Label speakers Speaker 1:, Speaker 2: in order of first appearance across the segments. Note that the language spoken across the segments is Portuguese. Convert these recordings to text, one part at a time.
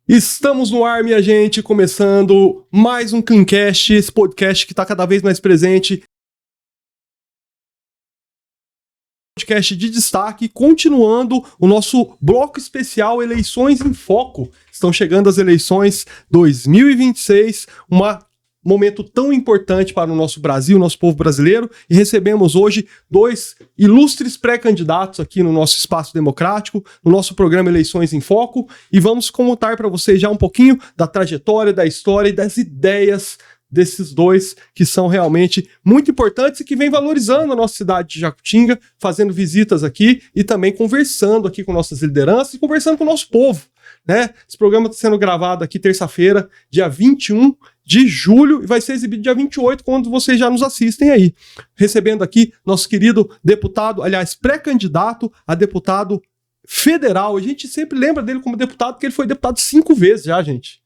Speaker 1: Estamos no ar, minha gente, começando mais um Cleancast, esse podcast que está cada vez mais presente. Podcast de destaque, continuando o nosso bloco especial Eleições em Foco. Estão chegando as eleições 2026, momento tão importante para o nosso Brasil, nosso povo brasileiro, e recebemos hoje dois ilustres pré-candidatos aqui no nosso espaço democrático, no nosso programa Eleições em Foco, e vamos contar para vocês já um pouquinho da trajetória, da história e das ideias desses dois que são realmente muito importantes e que vem valorizando a nossa cidade de Jacutinga, fazendo visitas aqui e também conversando aqui com nossas lideranças e conversando com o nosso povo, né? Esse programa está sendo gravado aqui terça-feira, dia 21 de julho, e vai ser exibido dia 28, quando vocês já nos assistem aí. Recebendo aqui nosso querido deputado, aliás, pré-candidato a deputado federal. A gente sempre lembra dele como deputado, porque ele foi deputado 5 vezes já, gente.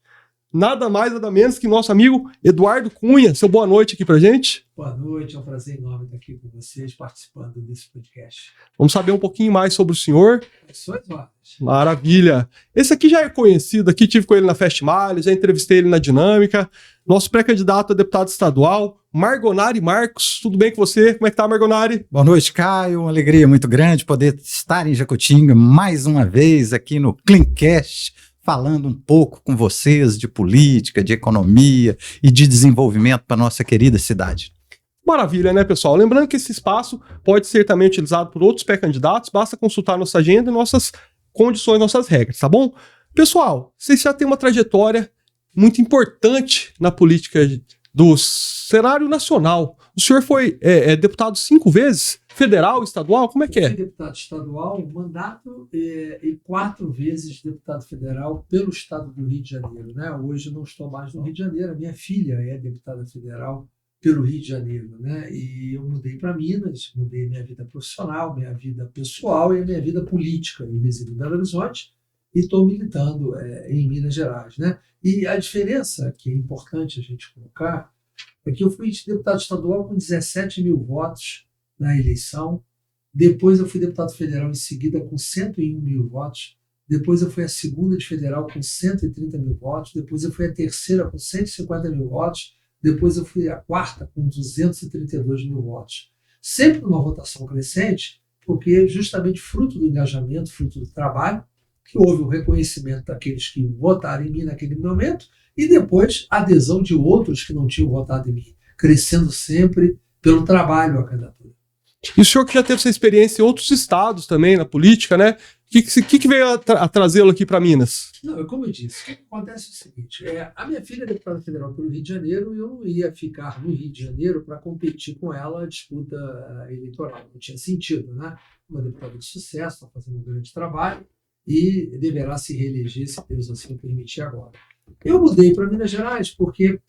Speaker 1: Nada mais, nada menos que nosso amigo Eduardo Cunha. Seu boa noite aqui pra gente.
Speaker 2: Boa noite, é um prazer enorme estar aqui com vocês, participando desse podcast.
Speaker 1: Vamos saber um pouquinho mais sobre o senhor.
Speaker 2: Sou Eduardo.
Speaker 1: Maravilha. Esse aqui já é conhecido aqui, tive com ele na Festmalha, já entrevistei ele na Dinâmica. Nosso pré-candidato a deputado estadual, Margonari Marcos. Tudo bem com você? Como é que tá, Margonari?
Speaker 3: Boa noite, Caio. Uma alegria muito grande poder estar em Jacutinga mais uma vez aqui no Cleancast, falando um pouco com vocês de política, de economia e de desenvolvimento para nossa querida cidade.
Speaker 1: Maravilha, né, pessoal? Lembrando que esse espaço pode ser também utilizado por outros pré-candidatos, basta consultar nossa agenda e nossas condições, nossas regras, tá bom? Pessoal, vocês já têm uma trajetória muito importante na política do cenário nacional. O senhor foi deputado 5 vezes? Federal, estadual? Como é que é?
Speaker 2: Eu fui deputado estadual, mandato e 4 vezes deputado federal pelo estado do Rio de Janeiro, né? Hoje não estou mais no Rio de Janeiro, a minha filha é deputada federal pelo Rio de Janeiro, né? E eu mudei para Minas, mudei minha vida profissional, minha vida pessoal e a minha vida política. Eu resido em Belo Horizonte e estou militando em Minas Gerais, né? E a diferença que é importante a gente colocar é que eu fui deputado estadual com 17 mil votos na eleição, depois eu fui deputado federal em seguida com 101 mil votos, depois eu fui a segunda de federal com 130 mil votos, depois eu fui a terceira com 150 mil votos, depois eu fui a quarta com 232 mil votos. Sempre numa votação crescente, porque justamente fruto do engajamento, fruto do trabalho, que houve o reconhecimento daqueles que votaram em mim naquele momento e depois a adesão de outros que não tinham votado em mim, crescendo sempre pelo trabalho a candidatura.
Speaker 1: E o senhor que já teve essa experiência em outros estados também, na política, né? O que veio a trazê-lo aqui para Minas?
Speaker 2: Não, como eu disse, o que acontece é o seguinte, a minha filha é deputada federal pelo Rio de Janeiro e eu não ia ficar no Rio de Janeiro para competir com ela a disputa eleitoral. Não tinha sentido, né? Uma deputada de sucesso, está fazendo um grande trabalho e deverá se reeleger, se Deus assim o permitir agora. Eu mudei para Minas Gerais porque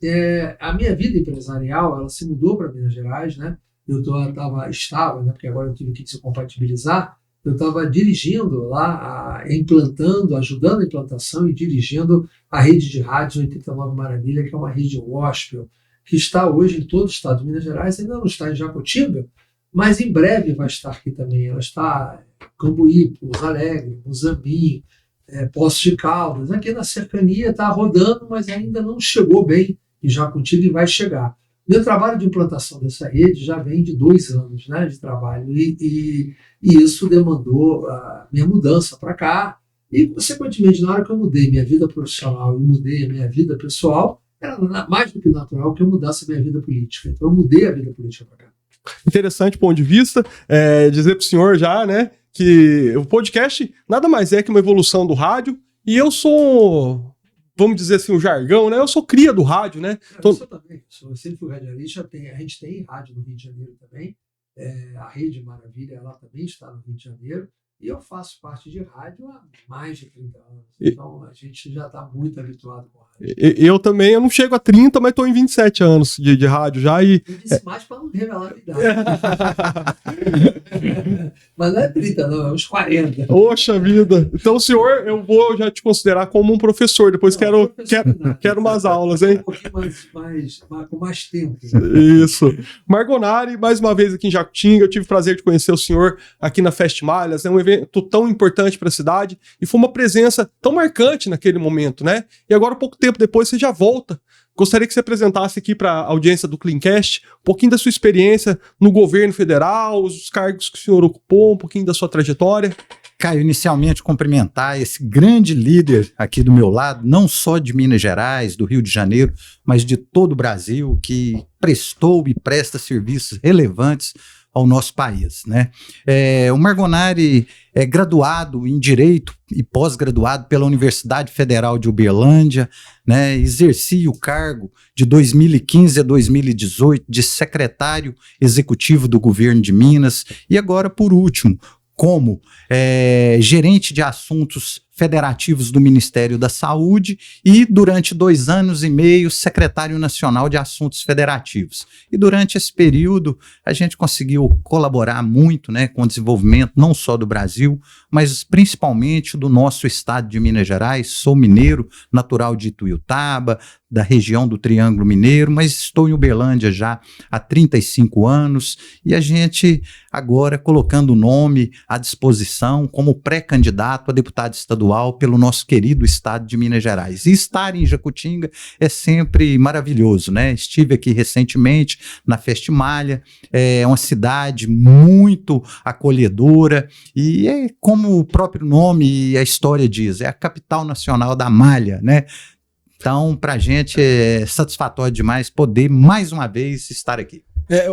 Speaker 2: a minha vida empresarial ela se mudou para Minas Gerais, né? Eu estava, né? Porque agora eu tive que se compatibilizar. Eu estava dirigindo lá, implantando, ajudando a implantação e dirigindo a rede de rádios 89 Maravilha, que é uma rede gospel, que está hoje em todo o estado de Minas Gerais, ainda não está em Jacutinga, mas em breve vai estar aqui também. Ela está em Cambuí, Pouso Alegre, Muzambinho, Poços de Caldas, aqui na cercania está rodando, mas ainda não chegou bem em Jacutinga e vai chegar. Meu trabalho de implantação dessa rede já vem de 2 anos, né, de trabalho e isso demandou a minha mudança para cá e, consequentemente, na hora que eu mudei minha vida profissional e mudei a minha vida pessoal, era mais do que natural que eu mudasse a minha vida política. Então, eu mudei a vida política para cá.
Speaker 1: Interessante ponto de vista. Dizer para o senhor já, né, que o podcast nada mais é que uma evolução do rádio e eu sou... vamos dizer assim, o jargão, né? Eu sou cria do rádio, né?
Speaker 2: Eu também. Eu sempre fui radialista. A gente tem rádio no Rio de Janeiro também. A Rede Maravilha, ela também está no Rio de Janeiro. E eu faço parte de rádio há mais de 30 anos. Então, a gente já está muito habituado com a rádio.
Speaker 1: Eu também, eu não chego a 30, mas estou em 27 anos de rádio já. E...
Speaker 2: eu disse mais para não revelar a idade. Mas não é 30, não, é uns 40.
Speaker 1: Poxa vida. Então, senhor, eu vou já te considerar como um professor. Depois quero umas aulas, hein?
Speaker 2: Um pouquinho com mais tempo.
Speaker 1: Isso. Margonari, mais uma vez aqui em Jacutinga. Eu tive o prazer de conhecer o senhor aqui na Festmalhas. É um evento evento tão importante para a cidade e foi uma presença tão marcante naquele momento, né? E agora, pouco tempo depois, você já volta. Gostaria que você apresentasse aqui para a audiência do Cleancast um pouquinho da sua experiência no governo federal, os cargos que o senhor ocupou, um pouquinho da sua trajetória.
Speaker 3: Caio, inicialmente cumprimentar esse grande líder aqui do meu lado, não só de Minas Gerais, do Rio de Janeiro, mas de todo o Brasil, que prestou e presta serviços relevantes ao nosso país, né? O Margonari é graduado em Direito e pós-graduado pela Universidade Federal de Uberlândia, né? Exercia o cargo de 2015 a 2018 de secretário executivo do governo de Minas e agora, por último, como gerente de assuntos federativos do Ministério da Saúde e, durante 2 anos e meio, secretário nacional de assuntos federativos. E durante esse período, a gente conseguiu colaborar muito, né, com o desenvolvimento não só do Brasil, mas principalmente do nosso estado de Minas Gerais. Sou mineiro, natural de Ituiutaba, da região do Triângulo Mineiro, mas estou em Uberlândia já há 35 anos e a gente agora colocando o nome à disposição como pré-candidato a deputado estadual pelo nosso querido estado de Minas Gerais. E estar em Jacutinga é sempre maravilhoso, né? Estive aqui recentemente na Festimalha, é uma cidade muito acolhedora e é como o próprio nome e a história diz, é a capital nacional da malha, né? Então, para a gente é satisfatório demais poder, mais uma vez, estar aqui.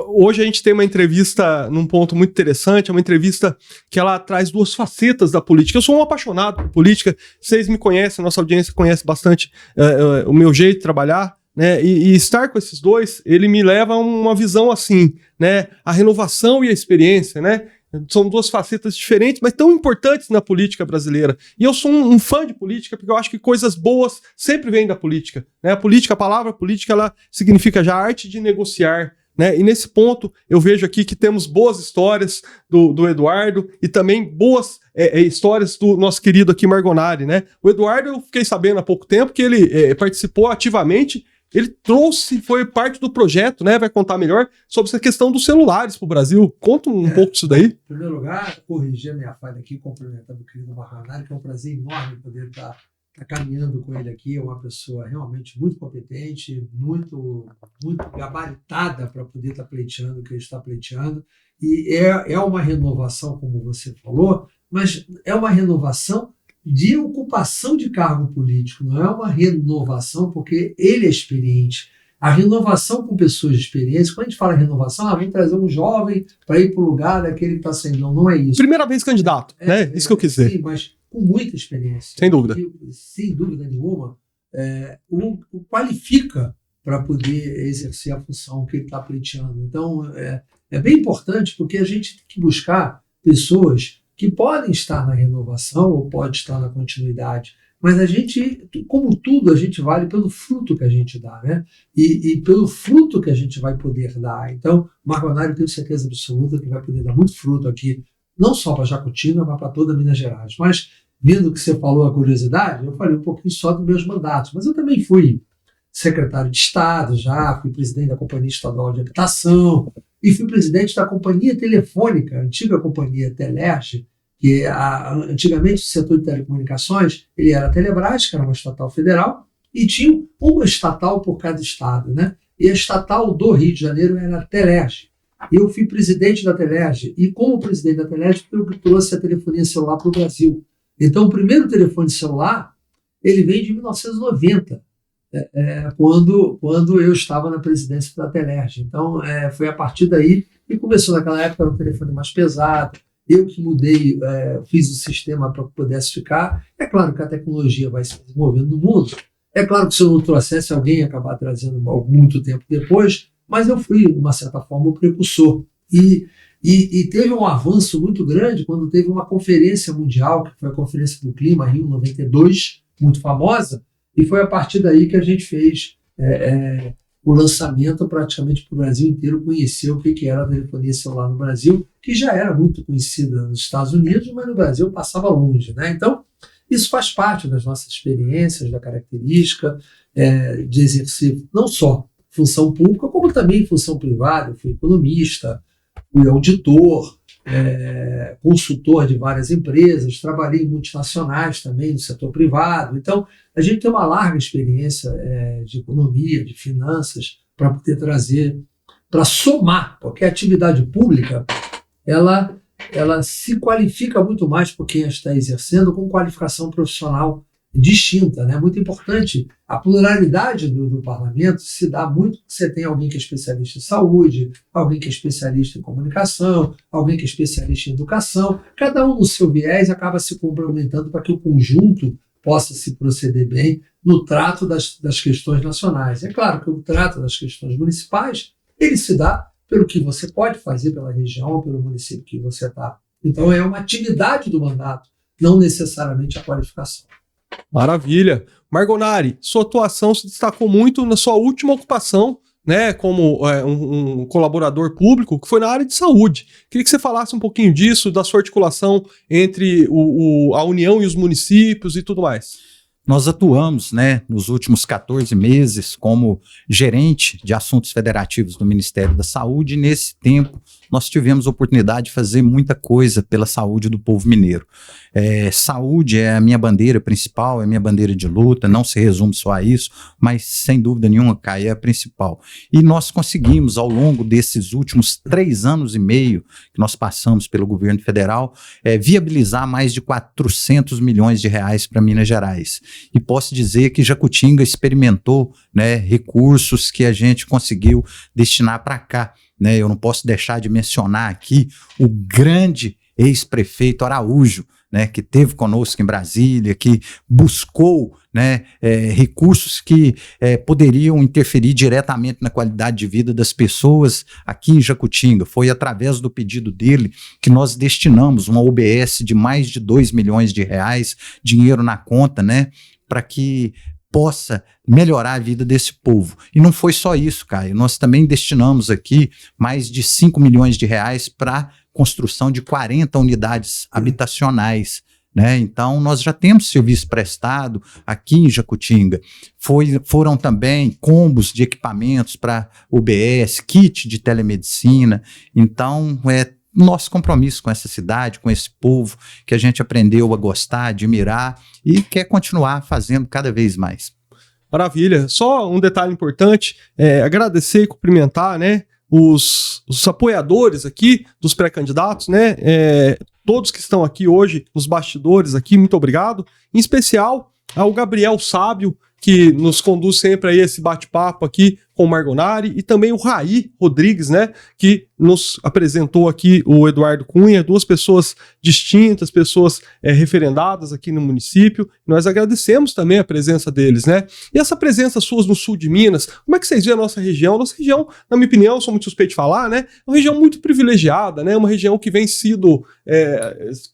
Speaker 1: Hoje a gente tem uma entrevista num ponto muito interessante, é uma entrevista que ela traz 2 facetas da política. Eu sou um apaixonado por política, vocês me conhecem, a nossa audiência conhece bastante o meu jeito de trabalhar, né? E estar com esses dois, ele me leva a uma visão assim, né? A renovação e a experiência, né? São 2 facetas diferentes, mas tão importantes na política brasileira. E eu sou um fã de política, porque eu acho que coisas boas sempre vêm da política, né? A palavra política, ela significa já a arte de negociar, né? E nesse ponto, eu vejo aqui que temos boas histórias do Eduardo e também boas histórias do nosso querido aqui Margonari, né? O Eduardo, eu fiquei sabendo há pouco tempo que ele participou ativamente. Ele foi parte do projeto, né? Vai contar melhor sobre essa questão dos celulares para o Brasil. Conta um pouco disso daí.
Speaker 2: Em primeiro lugar, corrigir a minha falha aqui, cumprimentando o querido Margonari, que é um prazer enorme poder estar caminhando com ele aqui. É uma pessoa realmente muito competente, muito gabaritada para poder estar pleiteando o que ele está pleiteando. E é uma renovação, como você falou, mas é uma renovação de ocupação de cargo político, não é uma renovação porque ele é experiente. A renovação com pessoas de experiência, quando a gente fala renovação, vem trazer um jovem para ir para o lugar daquele que está saindo. Não é isso.
Speaker 1: Primeira vez candidato, né? Isso que eu quis dizer.
Speaker 2: Sim, mas com muita experiência.
Speaker 1: Sem dúvida.
Speaker 2: E, sem dúvida nenhuma, o qualifica para poder exercer a função que ele está pleiteando. Então, é bem importante porque a gente tem que buscar pessoas que podem estar na renovação ou pode estar na continuidade, mas a gente, como tudo, a gente vale pelo fruto que a gente dá, né? E pelo fruto que a gente vai poder dar. Então, Margonari, eu tenho certeza absoluta que vai poder dar muito fruto aqui, não só para Jacutinga, mas para toda Minas Gerais. Mas, vindo que você falou a curiosidade, eu falei um pouquinho só dos meus mandatos, mas eu também fui secretário de Estado, já fui presidente da Companhia Estadual de Habitação e fui presidente da Companhia Telefônica, a antiga Companhia Telerge, que antigamente o setor de telecomunicações ele era a Telebrás, que era uma estatal federal, e tinha uma estatal por cada estado, né? E a estatal do Rio de Janeiro era a Telerge. Eu fui presidente da Telerge, e como presidente da Telerge, eu trouxe a telefonia celular para o Brasil. Então, o primeiro telefone celular, ele vem de 1990, quando eu estava na presidência da Telerge. Então, foi a partir daí, e começou naquela época, era um telefone mais pesado. Eu que mudei, fiz o sistema para que pudesse ficar. É claro que a tecnologia vai se desenvolvendo no mundo. É claro que se eu não trouxesse, alguém ia acabar trazendo muito tempo depois, mas eu fui, de uma certa forma, o precursor. E teve um avanço muito grande quando teve uma conferência mundial, que foi a Conferência do Clima, Rio 92, muito famosa, e foi a partir daí que a gente fez o lançamento praticamente para o Brasil inteiro conhecer o que era a telefonia celular no Brasil, que já era muito conhecida nos Estados Unidos, mas no Brasil passava longe, né? Então, isso faz parte das nossas experiências, da característica de exercer não só função pública, como também função privada. Eu fui economista, fui auditor, consultor de várias empresas, trabalhei em multinacionais também, no setor privado. Então, a gente tem uma larga experiência de economia, de finanças, para poder trazer, para somar, porque a atividade pública, ela se qualifica muito mais por quem a está exercendo com qualificação profissional distinta, né? Muito importante. A pluralidade do parlamento se dá muito porque você tem alguém que é especialista em saúde, alguém que é especialista em comunicação, alguém que é especialista em educação. Cada um no seu viés acaba se complementando para que o conjunto possa se proceder bem no trato das questões nacionais. É claro que o trato das questões municipais, ele se dá pelo que você pode fazer pela região, pelo município que você está. Então é uma atividade do mandato, não necessariamente a qualificação.
Speaker 1: Maravilha. Margonari, sua atuação se destacou muito na sua última ocupação, né, como um colaborador público, que foi na área de saúde. Queria que você falasse um pouquinho disso, da sua articulação entre a União e os municípios e tudo mais.
Speaker 3: Nós atuamos, né, nos últimos 14 meses como gerente de assuntos federativos do Ministério da Saúde, e nesse tempo nós tivemos a oportunidade de fazer muita coisa pela saúde do povo mineiro. Saúde é a minha bandeira principal, é a minha bandeira de luta, não se resume só a isso, mas sem dúvida nenhuma, Caio, é a principal. E nós conseguimos, ao longo desses últimos 3 anos e meio que nós passamos pelo governo federal, viabilizar mais de 400 milhões de reais para Minas Gerais. E posso dizer que Jacutinga experimentou, né, recursos que a gente conseguiu destinar para cá. Né? Eu não posso deixar de mencionar aqui o grande ex-prefeito Araújo, né, que esteve conosco em Brasília, que buscou, né, recursos que poderiam interferir diretamente na qualidade de vida das pessoas aqui em Jacutinga. Foi através do pedido dele que nós destinamos uma OBS de mais de 2 milhões de reais, dinheiro na conta, né, para que possa melhorar a vida desse povo. E não foi só isso, Caio. Nós também destinamos aqui mais de 5 milhões de reais para construção de 40 unidades habitacionais. Né? Então, nós já temos serviço prestado aqui em Jacutinga. Foram também combos de equipamentos para UBS, kit de telemedicina. Então, nosso compromisso com essa cidade, com esse povo que a gente aprendeu a gostar, admirar e quer continuar fazendo cada vez mais.
Speaker 1: Maravilha. Só um detalhe importante, agradecer e cumprimentar, né, os apoiadores aqui dos pré-candidatos, né, todos que estão aqui hoje nos bastidores aqui, muito obrigado. Em especial ao Gabriel Sábio, que nos conduz sempre a esse bate-papo aqui com o Margonari, e também o Raí Rodrigues, né, que nos apresentou aqui o Eduardo Cunha, 2 pessoas distintas, pessoas referendadas aqui no município. Nós agradecemos também a presença deles, né? E essa presença suas no sul de Minas, como é que vocês veem a nossa região? Nossa região, na minha opinião, sou muito suspeito de falar, né? É uma região muito privilegiada, né? Uma região que vem sido,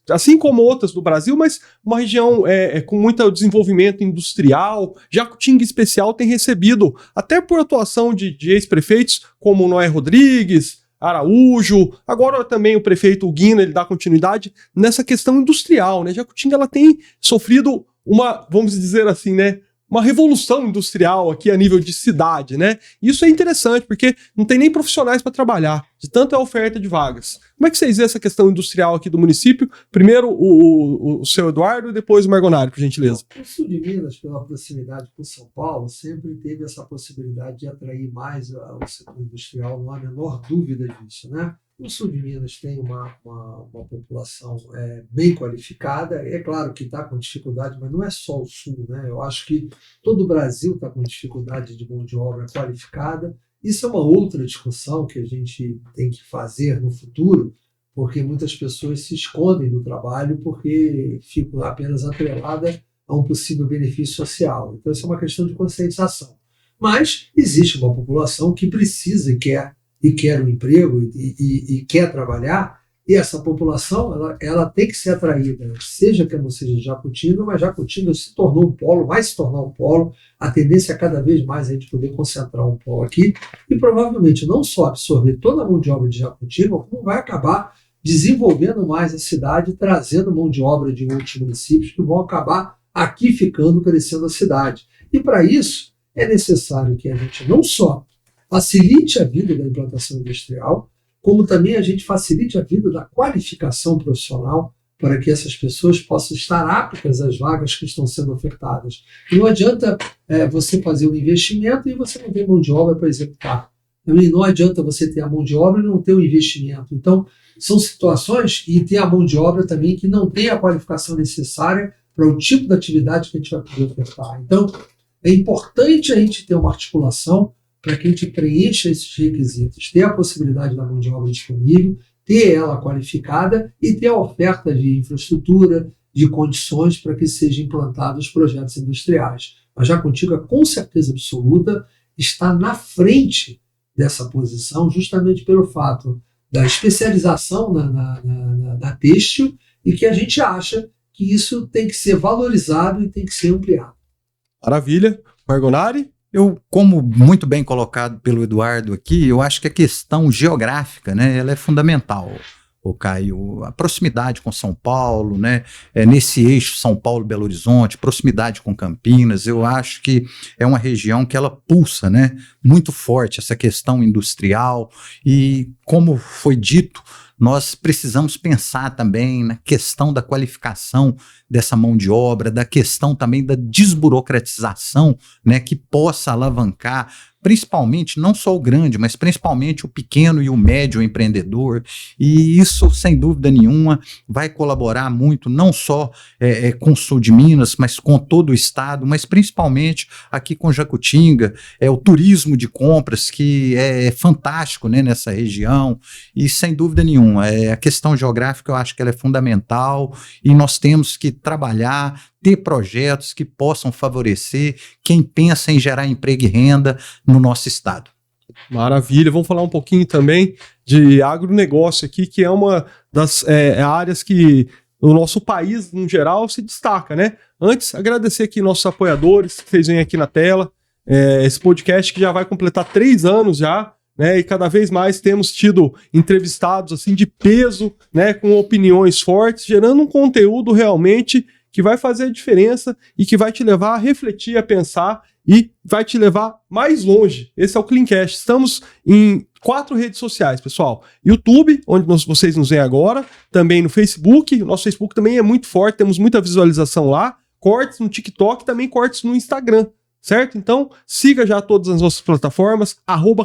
Speaker 1: assim como outras do Brasil, mas uma região com muito desenvolvimento industrial. Jacutinga, em especial, tem recebido, até por atuação de ex-prefeitos como Noé Rodrigues, Araújo, agora também o prefeito Guina, ele dá continuidade nessa questão industrial, né? Jacutinga, ela tem sofrido uma, vamos dizer assim, né, uma revolução industrial aqui a nível de cidade, né? Isso é interessante, porque não tem nem profissionais para trabalhar, de tanta oferta de vagas. Como é que vocês veem essa questão industrial aqui do município? Primeiro o seu Eduardo e depois o Margonari, por gentileza.
Speaker 2: O sul de Minas, pela proximidade com São Paulo, sempre teve essa possibilidade de atrair mais o setor industrial, não há a menor dúvida disso, né? O sul de Minas tem uma população bem qualificada. É claro que está com dificuldade, mas não é só o sul, né? Eu acho que todo o Brasil está com dificuldade de mão de obra qualificada. Isso é uma outra discussão que a gente tem que fazer no futuro, porque muitas pessoas se escondem do trabalho porque ficam apenas atreladas a um possível benefício social. Então, isso é uma questão de conscientização. Mas existe uma população que precisa e quer um emprego e quer trabalhar, e essa população ela tem que ser atraída, seja que não seja Jacutinga, mas Jacutinga se tornou um polo, vai se tornar um polo, a tendência é cada vez mais a gente poder concentrar um polo aqui, e provavelmente não só absorver toda a mão de obra de Jacutinga, como vai acabar desenvolvendo mais a cidade, trazendo mão de obra de outros municípios que vão acabar aqui ficando, crescendo a cidade. E para isso é necessário que a gente não só facilite a vida da implantação industrial, como também a gente facilite a vida da qualificação profissional para que essas pessoas possam estar aptas às vagas que estão sendo ofertadas. E não adianta você fazer um investimento e você não ter mão de obra para executar. Também não adianta você ter a mão de obra e não ter o investimento. Então, são situações, e ter a mão de obra também que não tem a qualificação necessária para o tipo de atividade que a gente vai poder ofertar. Então, é importante a gente ter uma articulação para que a gente preencha esses requisitos, ter a possibilidade da mão de obra disponível, ter ela qualificada e ter a oferta de infraestrutura, de condições para que sejam implantados projetos industriais. Mas a Jacutinga, com certeza absoluta, está na frente dessa posição, justamente pelo fato da especialização na têxtil, e que a gente acha que isso tem que ser valorizado e tem que ser ampliado.
Speaker 1: Maravilha. Margonari?
Speaker 3: Eu, como muito bem colocado pelo Eduardo aqui, eu acho que a questão geográfica, né, ela é fundamental, o Caio. A proximidade com São Paulo, né, nesse eixo São Paulo-Belo Horizonte, proximidade com Campinas, eu acho que é uma região que ela pulsa, né, muito forte essa questão industrial, e como foi dito, nós precisamos pensar também na questão da qualificação dessa mão de obra, da questão também da desburocratização, né, que possa alavancar principalmente, não só o grande, mas principalmente o pequeno e o médio empreendedor, e isso, sem dúvida nenhuma, vai colaborar muito, não só com o sul de Minas, mas com todo o estado, mas principalmente aqui com Jacutinga, o turismo de compras, que é fantástico, né, nessa região, e sem dúvida nenhuma, a questão geográfica eu acho que ela é fundamental, e nós temos que trabalhar, ter projetos que possam favorecer quem pensa em gerar emprego e renda no nosso estado.
Speaker 1: Maravilha. Vamos falar um pouquinho também de agronegócio aqui, que é uma das áreas que o nosso país, no geral, se destaca, né? Antes, agradecer aqui nossos apoiadores, que vocês veem aqui na tela, esse podcast que já vai completar 3 anos já, né? E cada vez mais temos tido entrevistados assim de peso, né? Com opiniões fortes, gerando um conteúdo realmente que vai fazer a diferença e que vai te levar a refletir, a pensar e vai te levar mais longe. Esse é o Cleancast. Estamos em 4 redes sociais, pessoal. YouTube, onde vocês nos veem agora, também no Facebook. O nosso Facebook também é muito forte, temos muita visualização lá. Cortes no TikTok, também cortes no Instagram, certo? Então, siga já todas as nossas plataformas,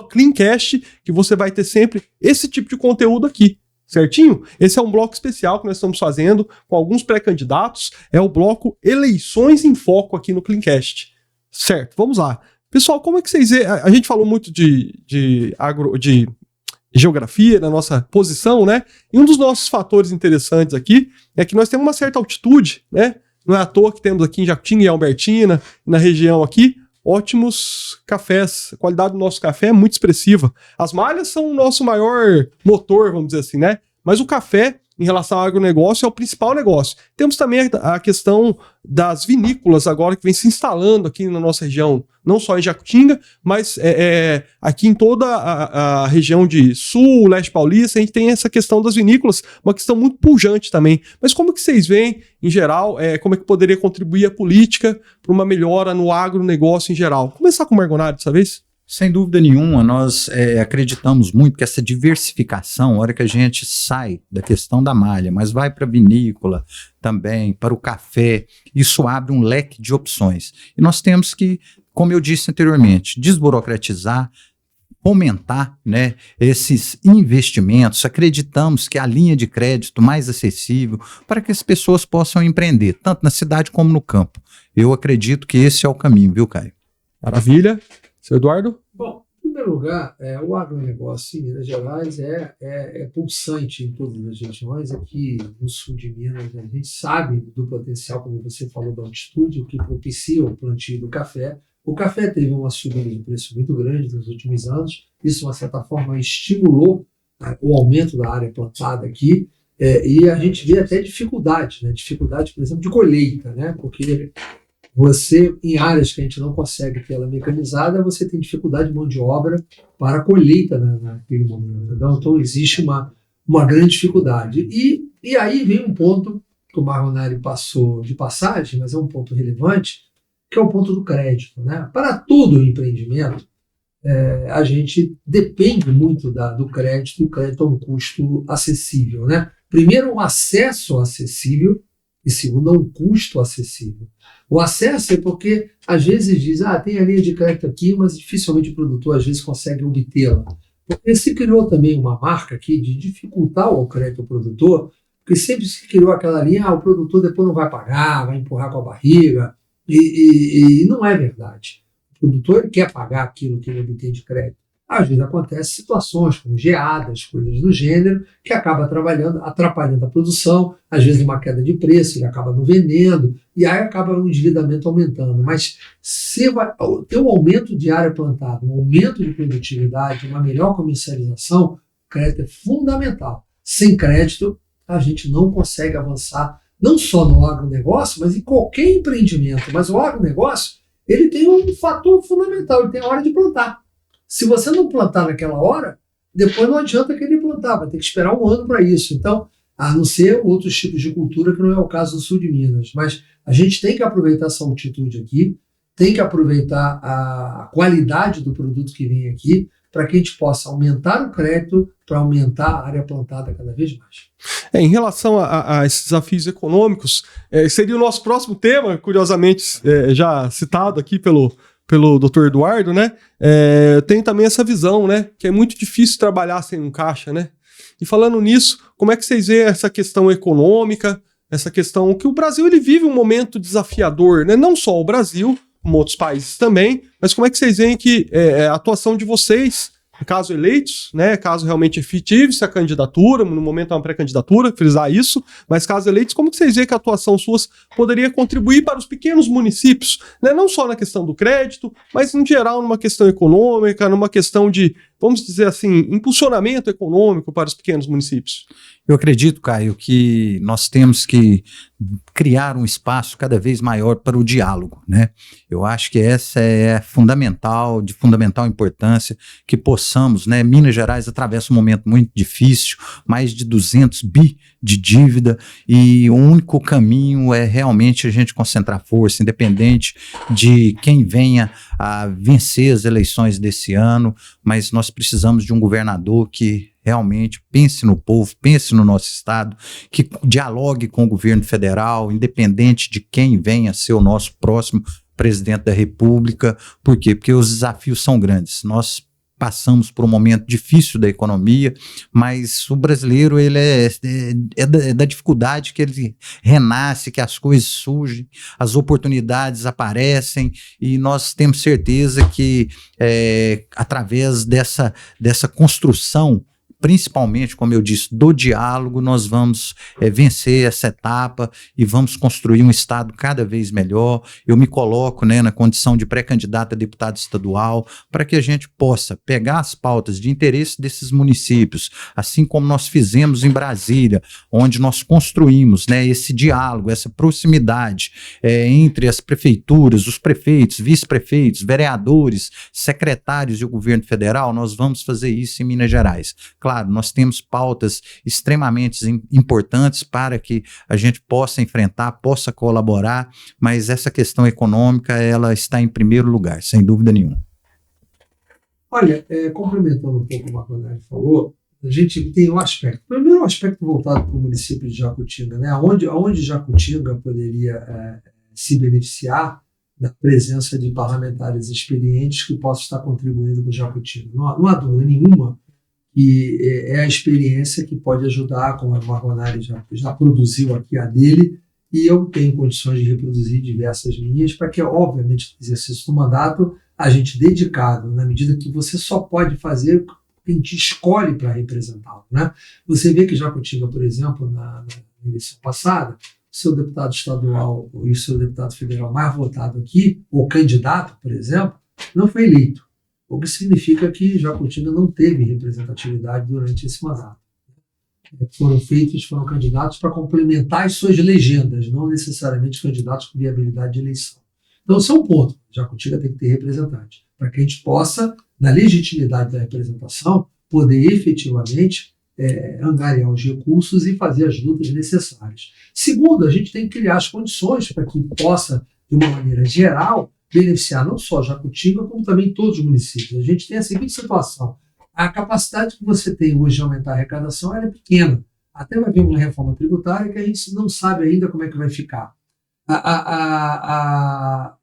Speaker 1: @Cleancast, que você vai ter sempre esse tipo de conteúdo aqui. Certinho? Esse é um bloco especial que nós estamos fazendo com alguns pré-candidatos. É o bloco Eleições em Foco aqui no Cleancast. Certo, vamos lá. Pessoal, como é que vocês veem? A gente falou muito de geografia, da nossa posição, né? E um dos nossos fatores interessantes aqui é que nós temos uma certa altitude, né? Não é à toa que temos aqui em Jacutinga e Albertina, na região aqui, ótimos cafés. A qualidade do nosso café é muito expressiva. As malhas são o nosso maior motor, vamos dizer assim, né? Mas o café, em relação ao agronegócio, é o principal negócio. Temos também a questão das vinícolas agora que vem se instalando aqui na nossa região, não só em Jacutinga, mas aqui em toda a região de Sul, Leste Paulista, a gente tem essa questão das vinícolas, uma questão muito pujante também. Mas como que vocês veem, em geral, como é que poderia contribuir a política para uma melhora no agronegócio em geral? Vou começar com o Margonari dessa vez?
Speaker 3: Sem dúvida nenhuma, nós acreditamos muito que essa diversificação, a hora que a gente sai da questão da malha, mas vai para a vinícola também, para o café, isso abre um leque de opções. E nós temos que, como eu disse anteriormente, desburocratizar, fomentar, né, esses investimentos. Acreditamos que a linha de crédito mais acessível para que as pessoas possam empreender, tanto na cidade como no campo. Eu acredito que esse é o caminho, viu, Caio?
Speaker 1: Maravilha. Seu Eduardo?
Speaker 2: Bom, em primeiro lugar, o agronegócio em Minas Gerais é pulsante em todas as regiões. Aqui no sul de Minas, a gente sabe do potencial, como você falou, da altitude, o que propicia o plantio do café. O café teve uma subida de preço muito grande nos últimos anos. Isso, de uma certa forma, estimulou o aumento da área plantada aqui. E a gente vê até dificuldade, né? Dificuldade, por exemplo, de colheita, né? Porque você, em áreas que a gente não consegue ter ela mecanizada, você tem dificuldade de mão de obra para a colheita naquele momento. Então existe uma grande dificuldade. E aí vem um ponto que o Margonari passou de passagem, mas é um ponto relevante, que é o ponto do crédito, né? Para todo empreendimento, a gente depende muito do crédito, e o crédito é um custo acessível, né? Primeiro, um acesso acessível, e segundo, um custo acessível. O acesso é porque, às vezes, diz, tem a linha de crédito aqui, mas dificilmente o produtor, às vezes, consegue obtê-la. Porque se criou também uma marca aqui de dificultar o crédito ao produtor, porque sempre se criou aquela linha, o produtor depois não vai pagar, vai empurrar com a barriga, e não é verdade. O produtor quer pagar aquilo que ele obtém de crédito. Às vezes acontecem situações como geadas, coisas do gênero, que acaba atrapalhando a produção, às vezes uma queda de preço, ele acaba não vendendo, e aí acaba o endividamento aumentando. Mas se ter um aumento de área plantada, um aumento de produtividade, uma melhor comercialização, o crédito é fundamental. Sem crédito, a gente não consegue avançar, não só no agronegócio, mas em qualquer empreendimento. Mas o agronegócio, ele tem um fator fundamental, ele tem a hora de plantar. Se você não plantar naquela hora, depois não adianta querer plantar, vai ter que esperar um ano para isso. Então, a não ser outros tipos de cultura, que não é o caso do sul de Minas. Mas a gente tem que aproveitar essa altitude aqui, tem que aproveitar a qualidade do produto que vem aqui, para que a gente possa aumentar o crédito, para aumentar a área plantada cada vez mais.
Speaker 1: Em relação a esses desafios econômicos, seria o nosso próximo tema, curiosamente já citado aqui pelo Dr. Eduardo, né? Tem também essa visão, né? Que é muito difícil trabalhar sem um caixa, né? E falando nisso, como é que vocês veem essa questão econômica, essa questão que o Brasil ele vive um momento desafiador, né? Não só o Brasil, como outros países também, mas como é que vocês veem que a atuação de vocês, caso eleitos, né, caso realmente efetive-se a candidatura, no momento é uma pré-candidatura, frisar isso, mas caso eleitos, como que vocês veem que a atuação suas poderia contribuir para os pequenos municípios, né, não só na questão do crédito, mas em geral numa questão econômica, numa questão de, vamos dizer assim, impulsionamento econômico para os pequenos municípios?
Speaker 3: Eu acredito, Caio, que nós temos que criar um espaço cada vez maior para o diálogo, né? Eu acho que essa é de fundamental importância, que possamos, né? Minas Gerais atravessa um momento muito difícil, mais de 200 bi de dívida, e o único caminho é realmente a gente concentrar força, independente de quem venha a vencer as eleições desse ano, mas nós precisamos de um governador que realmente pense no povo, pense no nosso estado, que dialogue com o governo federal, independente de quem venha a ser o nosso próximo presidente da República. Por quê? Porque os desafios são grandes. Nós passamos por um momento difícil da economia, mas o brasileiro ele é da dificuldade que ele renasce, que as coisas surgem, as oportunidades aparecem, e nós temos certeza que através dessa construção, principalmente, como eu disse, do diálogo, nós vamos vencer essa etapa e vamos construir um estado cada vez melhor. Eu me coloco, né, na condição de pré-candidato a deputado estadual, para que a gente possa pegar as pautas de interesse desses municípios, assim como nós fizemos em Brasília, onde nós construímos, né, esse diálogo, essa proximidade entre as prefeituras, os prefeitos, vice-prefeitos, vereadores, secretários e o governo federal. Nós vamos fazer isso em Minas Gerais. Claro, nós temos pautas extremamente importantes para que a gente possa enfrentar, possa colaborar, mas essa questão econômica, ela está em primeiro lugar, sem dúvida nenhuma.
Speaker 2: Olha, complementando um pouco o que o Marconelli falou, a gente tem um aspecto. Primeiro, um aspecto voltado para o município de Jacutinga, né? Onde Jacutinga poderia se beneficiar da presença de parlamentares experientes que possam estar contribuindo com o Jacutinga. Não há dúvida nenhuma que é a experiência que pode ajudar, como a Marconelli já produziu aqui a dele, e eu tenho condições de reproduzir diversas linhas para que, obviamente, no exercício do mandato, a gente dedicado, na medida que você só pode fazer o que a gente escolhe para representá-lo, né? Você vê que Jacutinga, por exemplo, na eleição passada, o seu deputado estadual e o seu deputado federal mais votado aqui, o candidato, por exemplo, não foi eleito. O que significa que Jacutinga não teve representatividade durante esse mandato. Foram candidatos para complementar as suas legendas, não necessariamente candidatos com viabilidade de eleição. Então, esse é um ponto. Jacutinga tem que ter representante, para que a gente possa, na legitimidade da representação, poder efetivamente angariar os recursos e fazer as lutas necessárias. Segundo, a gente tem que criar as condições para que possa, de uma maneira geral, beneficiar não só Jacutinga, como também todos os municípios. A gente tem a seguinte situação: a capacidade que você tem hoje de aumentar a arrecadação é pequena. Até vai vir uma reforma tributária que a gente não sabe ainda como é que vai ficar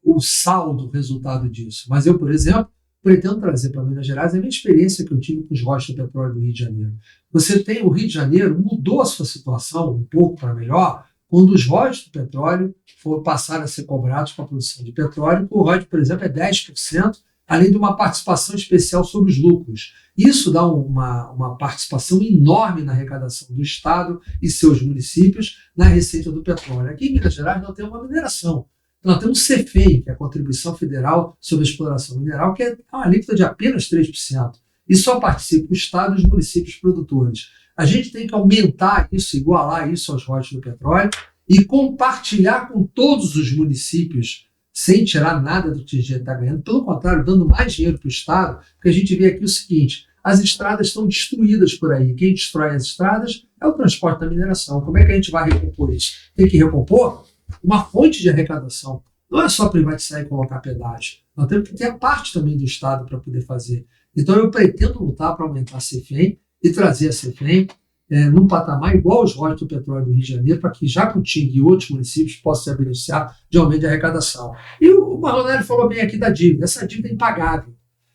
Speaker 2: o saldo, o resultado disso. Mas eu, por exemplo, pretendo trazer para Minas Gerais a minha experiência que eu tive com os royalties do petróleo do Rio de Janeiro. Você tem o Rio de Janeiro, mudou a sua situação um pouco para melhor, quando os royalties do petróleo passaram a ser cobrados para a produção de petróleo. O royalties, por exemplo, é 10%, além de uma participação especial sobre os lucros. Isso dá uma participação enorme na arrecadação do Estado e seus municípios na receita do petróleo. Aqui em Minas Gerais nós temos uma mineração. Nós temos o CEFEI, que é a Contribuição Federal sobre a Exploração Mineral, que é uma alíquota de apenas 3%. E só participa o Estado e os municípios produtores. A gente tem que aumentar isso, igualar isso aos royalties do petróleo e compartilhar com todos os municípios, sem tirar nada do que a gente está ganhando, pelo contrário, dando mais dinheiro para o Estado, porque a gente vê aqui o seguinte: as estradas estão destruídas por aí. Quem destrói as estradas é o transporte da mineração. Como é que a gente vai recompor isso? Tem que recompor uma fonte de arrecadação. Não é só privatizar e colocar pedágio. Nós temos que ter a parte também do Estado para poder fazer. Então eu pretendo lutar para aumentar a CEFEM e trazer a CEFEM num patamar igual aos royalties do petróleo do Rio de Janeiro, para que Jacutinga e outros municípios possam se beneficiar de aumento de arrecadação. E o Marronelli falou bem aqui da dívida. Essa dívida é impagável.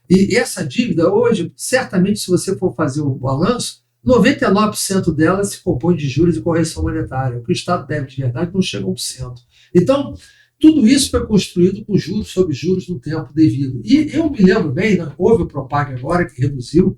Speaker 2: E essa dívida hoje, certamente, se você for fazer o balanço, 99% dela se compõe de juros e correção monetária. O que o Estado deve de verdade não chega a 1%. Então, tudo isso foi construído com juros sobre juros no tempo devido. E eu me lembro bem, né, houve o Propag agora que reduziu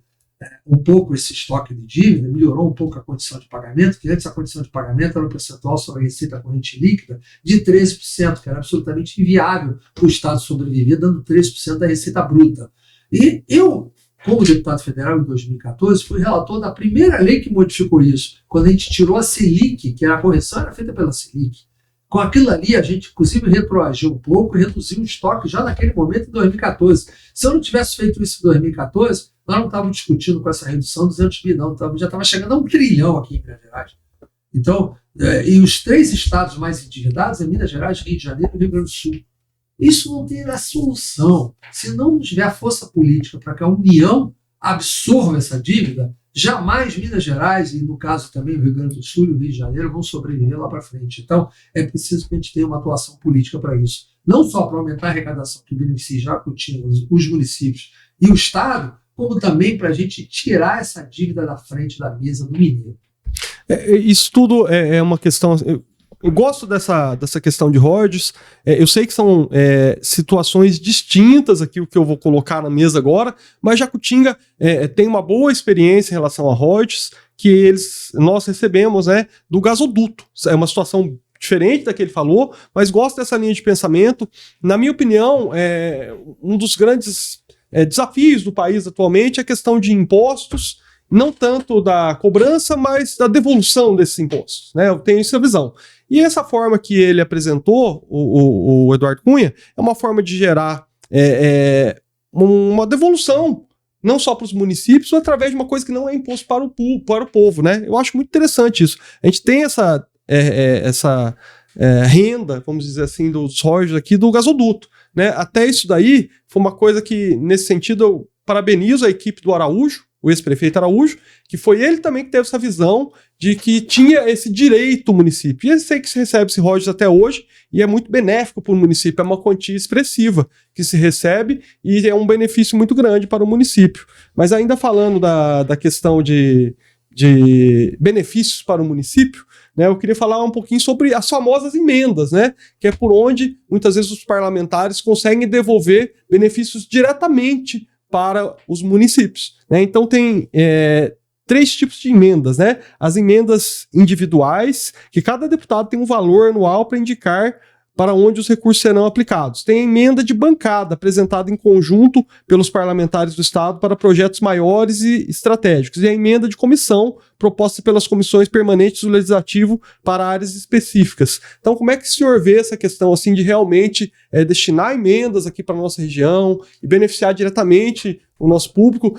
Speaker 2: um pouco esse estoque de dívida, melhorou um pouco a condição de pagamento, que antes a condição de pagamento era um percentual sobre a receita corrente líquida de 13%, que era absolutamente inviável para o Estado sobreviver, dando 13% da receita bruta. E eu, como deputado federal em 2014, fui relator da primeira lei que modificou isso, quando a gente tirou a Selic, que a correção era feita pela Selic. Com aquilo ali, a gente, inclusive, retroagiu um pouco e reduziu o estoque já naquele momento, em 2014. Se eu não tivesse feito isso em 2014, nós não estávamos discutindo com essa redução 200 bi, não. Já estava chegando a 1 trilhão aqui em Minas Gerais. Então, e os 3 estados mais endividados é Minas Gerais, Rio de Janeiro e Rio Grande do Sul. Isso não tem a solução. Se não tiver a força política para que a União absorva essa dívida, jamais Minas Gerais, e no caso também o Rio Grande do Sul e o Rio de Janeiro, vão sobreviver lá para frente. Então, é preciso que a gente tenha uma atuação política para isso. Não só para aumentar a arrecadação que beneficie Jacutinga, os municípios e o Estado, como também para a gente tirar essa dívida da frente da mesa do mineiro.
Speaker 1: Isso tudo é uma questão... Eu gosto dessa questão de royalties. Eu sei que são situações distintas aqui, o que eu vou colocar na mesa agora, mas Jacutinga tem uma boa experiência em relação a royalties que nós recebemos do gasoduto. É uma situação diferente da que ele falou, mas gosto dessa linha de pensamento. Na minha opinião, um dos grandes desafios do país atualmente é a questão de impostos, não tanto da cobrança, mas da devolução desses impostos, né? Eu tenho essa visão. E essa forma que ele apresentou, o Eduardo Cunha, é uma forma de gerar uma devolução, não só para os municípios, mas através de uma coisa que não é imposto para o povo, né? Eu acho muito interessante isso. A gente tem essa renda, vamos dizer assim, dos royalties aqui do gasoduto, né? Até isso daí foi uma coisa que, nesse sentido, eu parabenizo a equipe do Araújo, o ex-prefeito Araújo, que foi ele também que teve essa visão de que tinha esse direito o município. E eu sei que se recebe esse royalties até hoje e é muito benéfico para o município, é uma quantia expressiva que se recebe e é um benefício muito grande para o município. Mas ainda falando da questão de benefícios para o município, né, eu queria falar um pouquinho sobre as famosas emendas, né, que é por onde muitas vezes os parlamentares conseguem devolver benefícios diretamente para os municípios, né? Então tem 3 tipos de emendas, né? As emendas individuais, que cada deputado tem um valor anual para indicar para onde os recursos serão aplicados. Tem a emenda de bancada, apresentada em conjunto pelos parlamentares do Estado para projetos maiores e estratégicos. E a emenda de comissão, proposta pelas comissões permanentes do Legislativo para áreas específicas. Então, como é que o senhor vê essa questão assim, de realmente destinar emendas aqui para a nossa região e beneficiar diretamente o nosso público,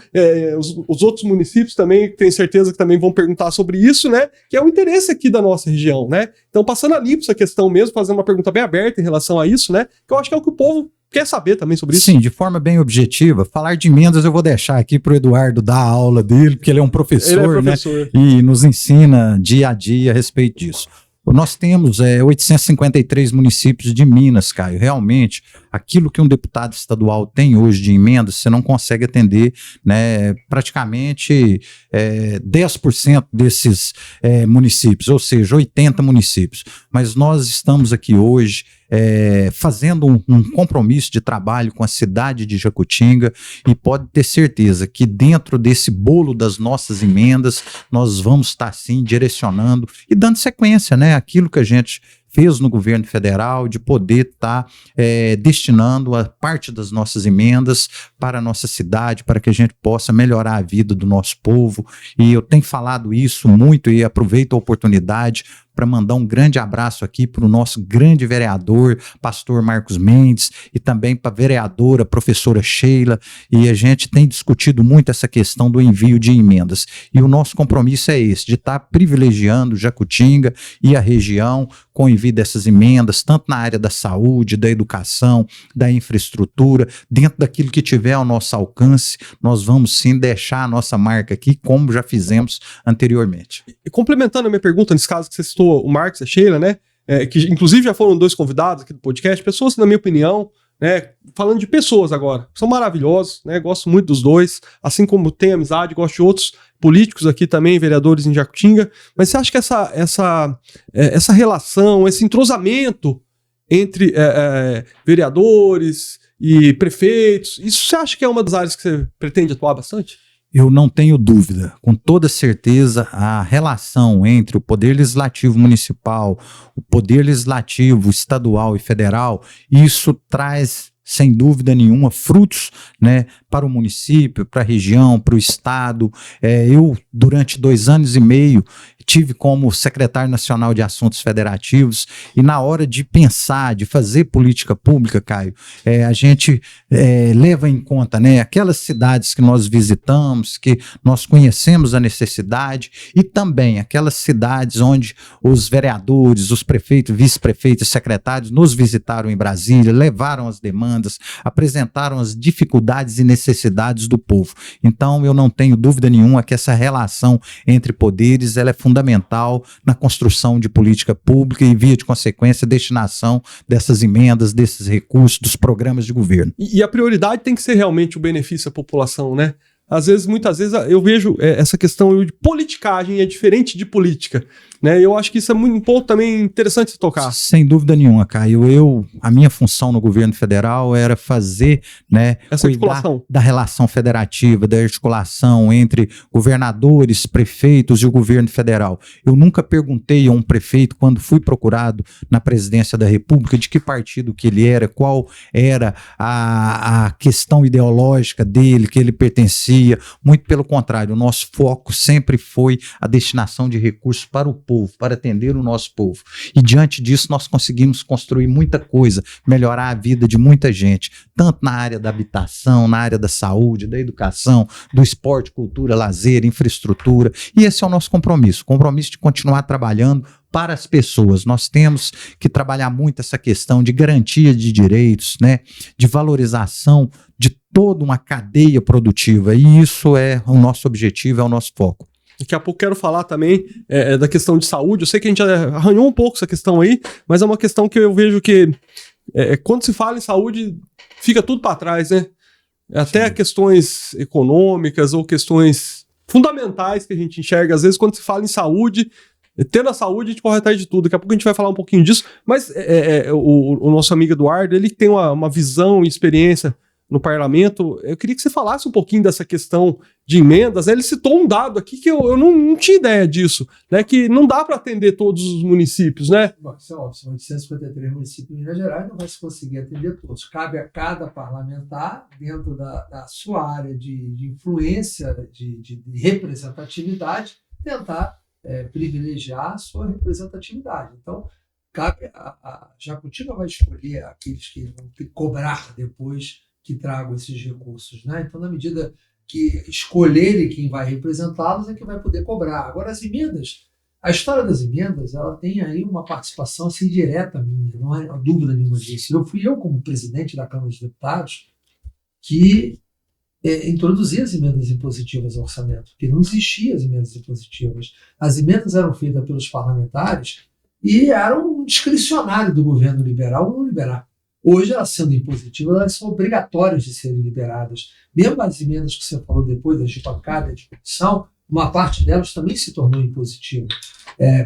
Speaker 1: os outros municípios também, tenho certeza que também vão perguntar sobre isso, né? Que é o interesse aqui da nossa região, né? Então, passando ali para essa questão mesmo, fazendo uma pergunta bem aberta em relação a isso, né? Que eu acho que é o que o povo quer saber também sobre isso.
Speaker 3: Sim, de forma bem objetiva. Falar de emendas eu vou deixar aqui para o Eduardo dar a aula dele, porque ele é um professor, né? E nos ensina dia a dia a respeito disso. Nós temos 853 municípios de Minas, Caio. Realmente, aquilo que um deputado estadual tem hoje de emendas, você não consegue atender, né, praticamente 10% desses municípios, ou seja, 80 municípios. Mas nós estamos aqui hoje fazendo um compromisso de trabalho com a cidade de Jacutinga e pode ter certeza que dentro desse bolo das nossas emendas nós vamos estar sim direcionando e dando sequência, né, aquilo que a gente fez no governo federal, de poder estar destinando a parte das nossas emendas para a nossa cidade, para que a gente possa melhorar a vida do nosso povo. E eu tenho falado isso muito e aproveito a oportunidade para mandar um grande abraço aqui para o nosso grande vereador, pastor Marcos Mendes, e também para a vereadora, professora Sheila, e a gente tem discutido muito essa questão do envio de emendas. E o nosso compromisso é esse, de estar privilegiando Jacutinga e a região com o envio dessas emendas, tanto na área da saúde, da educação, da infraestrutura, dentro daquilo que tiver ao nosso alcance, nós vamos sim deixar a nossa marca aqui, como já fizemos anteriormente.
Speaker 1: E complementando a minha pergunta, nesse caso que você citou o Marcos e a Sheila, né, que inclusive já foram 2 convidados aqui do podcast, pessoas, na minha opinião, né, falando de pessoas agora, são maravilhosos, né, gosto muito dos dois, assim como tenho amizade, gosto de outros políticos aqui também, vereadores em Jacutinga, mas você acha que essa relação, esse entrosamento entre vereadores e prefeitos, isso você acha que é uma das áreas que você pretende atuar bastante?
Speaker 3: Eu não tenho dúvida, com toda certeza, a relação entre o Poder Legislativo Municipal, o Poder Legislativo Estadual e Federal, isso traz, sem dúvida nenhuma, frutos, né, para o município, para a região, para o estado. Eu, durante 2 anos e meio, tive como secretário nacional de assuntos federativos e na hora de pensar, de fazer política pública, Caio, a gente leva em conta, né, aquelas cidades que nós visitamos, que nós conhecemos a necessidade e também aquelas cidades onde os vereadores, os prefeitos, vice-prefeitos, secretários nos visitaram em Brasília, levaram as demandas, apresentaram as dificuldades e necessidades do povo. Então eu não tenho dúvida nenhuma que essa relação entre poderes ela é fundamental na construção de política pública e, via de consequência, destinação dessas emendas, desses recursos, dos programas de governo.
Speaker 1: E a prioridade tem que ser realmente o benefício à população, né? Muitas vezes eu vejo essa questão de politicagem é diferente de política, né? Eu acho que isso é um ponto também interessante de tocar.
Speaker 3: Sem dúvida nenhuma, Caio. A minha função no governo federal era fazer, né,
Speaker 1: essa
Speaker 3: cuidar
Speaker 1: articulação
Speaker 3: da relação federativa, da articulação entre governadores, prefeitos e o governo federal. Eu nunca perguntei a um prefeito, quando fui procurado na presidência da República, de que partido que ele era, qual era a questão ideológica dele, que ele pertencia. Muito pelo contrário, o nosso foco sempre foi a destinação de recursos para o povo, para atender o nosso povo. E diante disso nós conseguimos construir muita coisa, melhorar a vida de muita gente, tanto na área da habitação, na área da saúde, da educação, do esporte, cultura, lazer, infraestrutura. E esse é o nosso compromisso de continuar trabalhando para as pessoas. Nós temos que trabalhar muito essa questão de garantia de direitos, né, de valorização de toda uma cadeia produtiva, e isso é o nosso objetivo, é o nosso foco.
Speaker 1: Daqui a pouco quero falar também da questão de saúde. Eu sei que a gente já arranhou um pouco essa questão aí, mas é uma questão que eu vejo que quando se fala em saúde, fica tudo para trás, né? Até questões econômicas ou questões fundamentais que a gente enxerga. Às vezes, quando se fala em saúde, tendo a saúde, a gente corre atrás de tudo. Daqui a pouco a gente vai falar um pouquinho disso, mas o nosso amigo Eduardo, ele tem uma visão e experiência no parlamento. Eu queria que você falasse um pouquinho dessa questão de emendas, né? Ele citou um dado aqui que eu não tinha ideia disso, né? Que não dá para atender todos os municípios, né?
Speaker 2: Bom, isso é óbvio, são 853 municípios em Minas Gerais, não vai se conseguir atender todos. Cabe a cada parlamentar, dentro da sua área de influência, de representatividade, tentar privilegiar a sua representatividade. Então, cabe a Jacutinga vai escolher aqueles que vão ter que cobrar depois que tragam esses recursos, né? Então, na medida que escolherem quem vai representá-los, é que vai poder cobrar. Agora, as emendas, A história das emendas, ela tem aí uma participação assim, direta minha, não há dúvida nenhuma disso. Fui eu, como presidente da Câmara dos Deputados, que introduzia as emendas impositivas ao orçamento, porque não existiam as emendas impositivas. As emendas eram feitas pelos parlamentares e eram discricionário do governo liberal ou não liberar. Hoje, elas sendo impositivas, elas são obrigatórias de serem liberadas. Mesmo as emendas que você falou depois, das de bancada e de comissão, uma parte delas também se tornou impositiva,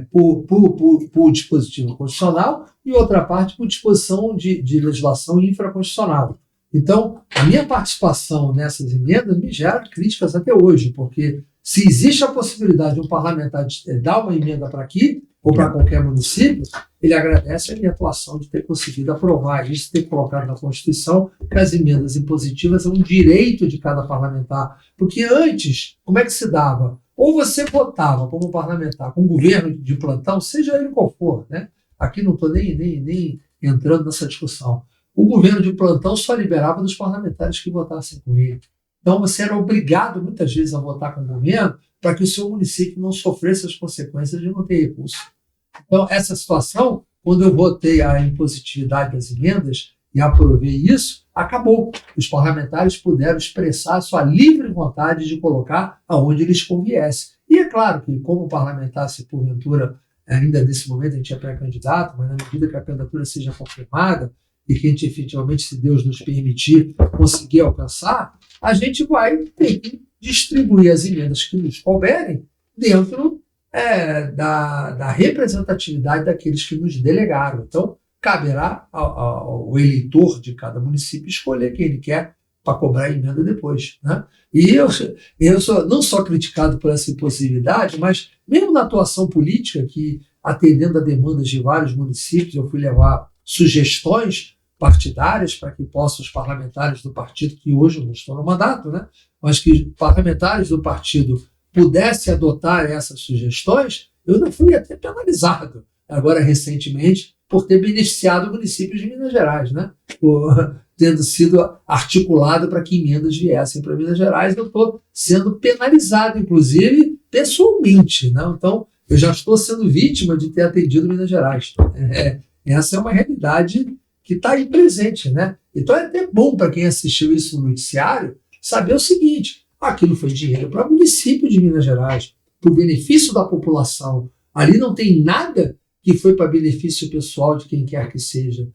Speaker 2: por dispositivo constitucional e outra parte por disposição de legislação infraconstitucional. Então, a minha participação nessas emendas me gera críticas até hoje, porque se existe a possibilidade de um parlamentar dar uma emenda para aqui ou para qualquer município, ele agradece a minha atuação de ter conseguido aprovar isso, ter colocado na Constituição que as emendas impositivas são um direito de cada parlamentar. Porque antes, como é que se dava? Ou você votava como parlamentar com um governo de plantão, seja ele qual for, né? Aqui não estou nem entrando nessa discussão. O governo de plantão só liberava dos parlamentares que votassem com ele. Então você era obrigado muitas vezes a votar com o governo para que o seu município não sofresse as consequências de não ter recurso. Então essa situação, quando eu votei a impositividade das emendas e aprovei isso, acabou. Os parlamentares puderam expressar a sua livre vontade de colocar aonde eles conviesse. E é claro que, como parlamentar, se porventura, ainda nesse momento a gente é pré-candidato, mas na medida que a candidatura seja confirmada, e que a gente efetivamente, se Deus nos permitir, conseguir alcançar, a gente vai ter que distribuir as emendas que nos couberem dentro da representatividade daqueles que nos delegaram. Então, caberá ao eleitor de cada município escolher quem ele quer para cobrar a emenda depois, né? E eu sou não só criticado por essa impossibilidade, mas mesmo na atuação política, que atendendo a demandas de vários municípios, eu fui levar sugestões partidárias para que possam os parlamentares do partido, que hoje eu não estou no mandato, né? Mas que parlamentares do partido pudessem adotar essas sugestões, eu não fui até penalizado, agora recentemente, por ter beneficiado municípios de Minas Gerais, né? Tendo sido articulado para que emendas viessem para Minas Gerais, eu estou sendo penalizado, inclusive, pessoalmente, né? Então, eu já estou sendo vítima de ter atendido Minas Gerais. Essa é uma realidade que está aí presente, né? Então é até bom para quem assistiu isso no noticiário saber o seguinte: aquilo foi dinheiro para o município de Minas Gerais, para o benefício da população. Ali não tem nada que foi para benefício pessoal de quem quer que seja.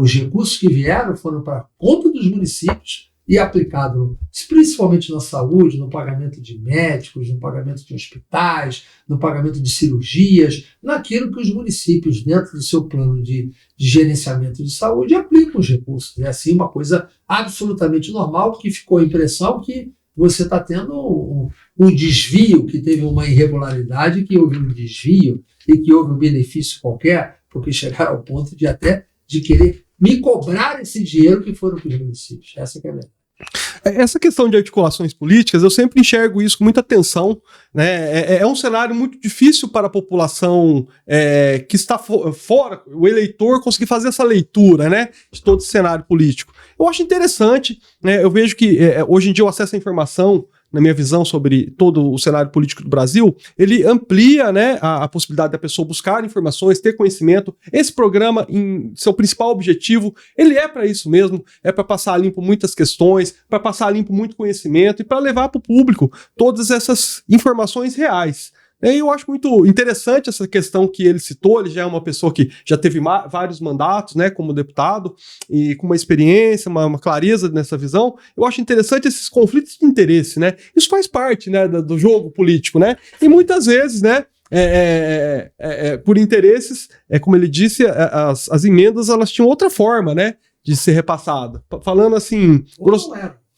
Speaker 2: Os recursos que vieram foram para a conta dos municípios e aplicados principalmente na saúde, no pagamento de médicos, no pagamento de hospitais, no pagamento de cirurgias, naquilo que os municípios, dentro do seu plano de gerenciamento de saúde, aplicam os recursos. É assim uma coisa absolutamente normal, porque ficou a impressão que você está tendo um desvio, que teve uma irregularidade, que houve um desvio e que houve um benefício qualquer, porque chegaram ao ponto de querer me cobrar esse dinheiro que foram para os municípios. Essa que é a verdade.
Speaker 1: Essa questão de articulações políticas, eu sempre enxergo isso com muita atenção, né? É um cenário muito difícil para a população que está fora, o eleitor conseguir fazer essa leitura, né, de todo esse cenário político. Eu acho interessante, né? Eu vejo que hoje em dia o acesso à informação, na minha visão sobre todo o cenário político do Brasil, ele amplia, né, a possibilidade da pessoa buscar informações, ter conhecimento. Esse programa, em seu principal objetivo, ele é para isso mesmo, é para passar limpo muitas questões, para passar limpo muito conhecimento e para levar para o público todas essas informações reais. E eu acho muito interessante essa questão que ele citou. Ele já é uma pessoa que já teve vários mandatos, né, como deputado, e com uma experiência, uma clareza nessa visão. Eu acho interessante esses conflitos de interesse, né? Isso faz parte, né, do jogo político, né? E muitas vezes, né, por interesses, como ele disse, as emendas elas tinham outra forma, né, de ser repassada. Falando assim...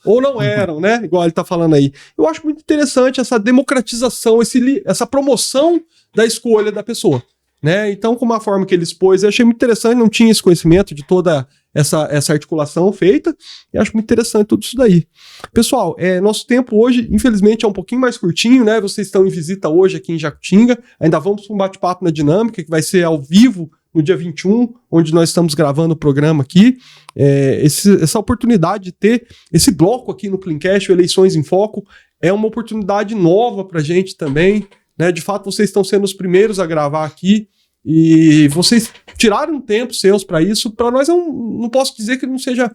Speaker 1: Ou não eram, né? Igual ele está falando aí. Eu acho muito interessante essa democratização, essa promoção da escolha da pessoa, né? Então, como a forma que ele expôs, eu achei muito interessante, não tinha esse conhecimento de toda essa articulação feita, e acho muito interessante tudo isso daí. Pessoal, nosso tempo hoje, infelizmente, é um pouquinho mais curtinho, né? Vocês estão em visita hoje aqui em Jacutinga, ainda vamos para um bate-papo na Dinâmica, que vai ser ao vivo no dia 21, onde nós estamos gravando o programa aqui. Essa oportunidade de ter esse bloco aqui no Clincast, o Eleições em Foco, é uma oportunidade nova para a gente também, né? De fato, vocês estão sendo os primeiros a gravar aqui e vocês tiraram um tempo seus para isso. Para nós, não posso dizer que não seja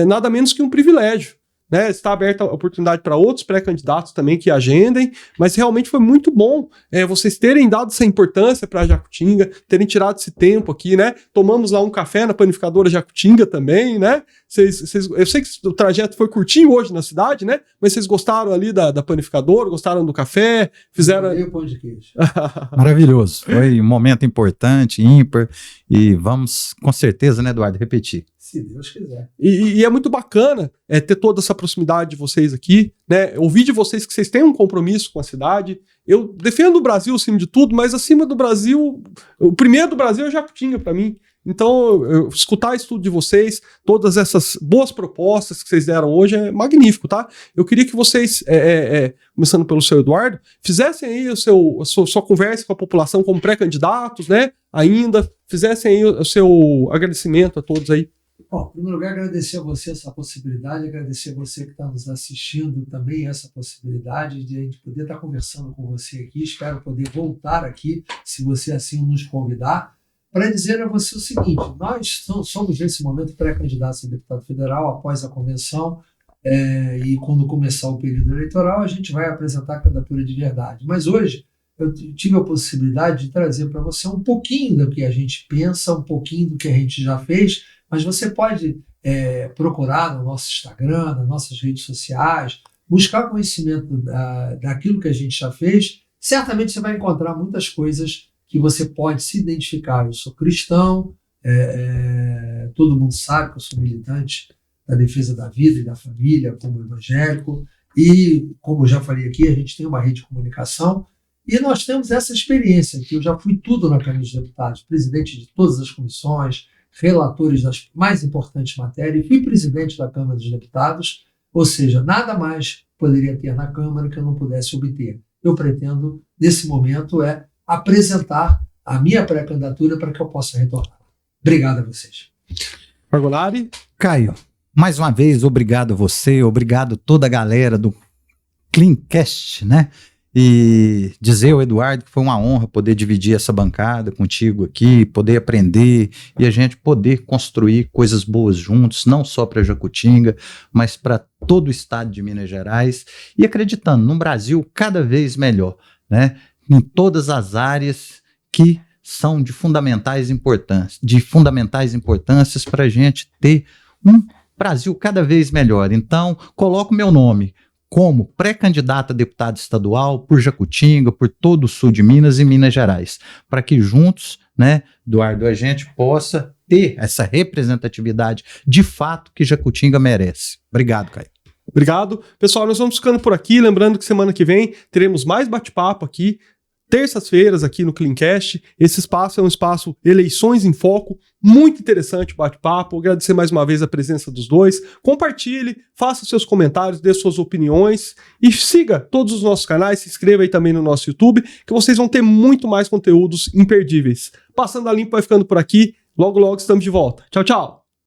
Speaker 1: nada menos que um privilégio, né? Está aberta a oportunidade para outros pré-candidatos também que agendem, mas realmente foi muito bom vocês terem dado essa importância para a Jacutinga, terem tirado esse tempo aqui, né? Tomamos lá um café na panificadora Jacutinga também, né? Eu sei que o trajeto foi curtinho hoje na cidade, né? Mas vocês gostaram ali da panificadora, gostaram do café, fizeram...
Speaker 2: E o pão de queijo.
Speaker 3: Maravilhoso. Foi um momento importante, ímpar, e vamos, com certeza, né, Eduardo, repetir.
Speaker 2: Se Deus quiser.
Speaker 1: E é muito bacana ter toda essa proximidade de vocês aqui, né? Ouvir de vocês que vocês têm um compromisso com a cidade. Eu defendo o Brasil acima de tudo, mas acima do Brasil, o primeiro do Brasil é Jacutinga para mim. Então, escutar isso tudo de vocês, todas essas boas propostas que vocês deram hoje é magnífico, tá? Eu queria que vocês, começando pelo seu Eduardo, fizessem aí a sua conversa com a população como pré-candidatos, né? Ainda, fizessem aí o seu agradecimento a todos aí.
Speaker 2: Bom, em primeiro lugar, agradecer a você essa possibilidade, agradecer a você que está nos assistindo também essa possibilidade de a gente poder estar conversando com você aqui. Espero poder voltar aqui, se você assim nos convidar, para dizer a você o seguinte: nós somos nesse momento pré-candidatos a deputado federal após a convenção, e quando começar o período eleitoral a gente vai apresentar a candidatura de verdade. Mas hoje eu tive a possibilidade de trazer para você um pouquinho do que a gente pensa, um pouquinho do que a gente já fez, mas você pode procurar no nosso Instagram, nas nossas redes sociais, buscar conhecimento daquilo que a gente já fez. Certamente você vai encontrar muitas coisas que você pode se identificar. Eu sou cristão, todo mundo sabe que eu sou militante da defesa da vida e da família como evangélico, e como eu já falei aqui, a gente tem uma rede de comunicação e nós temos essa experiência, que eu já fui tudo na Câmara dos Deputados, presidente de todas as comissões, relatores das mais importantes matérias, e fui presidente da Câmara dos Deputados, ou seja, nada mais poderia ter na Câmara que eu não pudesse obter. Eu pretendo, nesse momento, apresentar a minha pré-candidatura para que eu possa retornar. Obrigado a vocês.
Speaker 1: Margolari?
Speaker 3: Caio, mais uma vez, obrigado a você, obrigado a toda a galera do Cleancast, né? E dizer ao Eduardo que foi uma honra poder dividir essa bancada contigo aqui, poder aprender e a gente poder construir coisas boas juntos, não só para Jacutinga, mas para todo o estado de Minas Gerais, e acreditando num Brasil cada vez melhor, né? Em todas as áreas que são de fundamentais importâncias para a gente ter um Brasil cada vez melhor. Então, coloco o meu nome como pré-candidato a deputado estadual por Jacutinga, por todo o sul de Minas e Minas Gerais, para que juntos, né, Eduardo, a gente possa ter essa representatividade de fato que Jacutinga merece. Obrigado, Caio.
Speaker 1: Obrigado. Pessoal, nós vamos ficando por aqui, lembrando que semana que vem teremos mais bate-papo aqui, terças-feiras aqui no Cleancast. Esse espaço é um espaço Eleições em Foco, muito interessante o bate-papo. Agradecer mais uma vez a presença dos dois. Compartilhe, faça seus comentários, dê suas opiniões e siga todos os nossos canais, se inscreva aí também no nosso YouTube, que vocês vão ter muito mais conteúdos imperdíveis. Passando a Limpo vai ficando por aqui, logo logo estamos de volta. Tchau, tchau!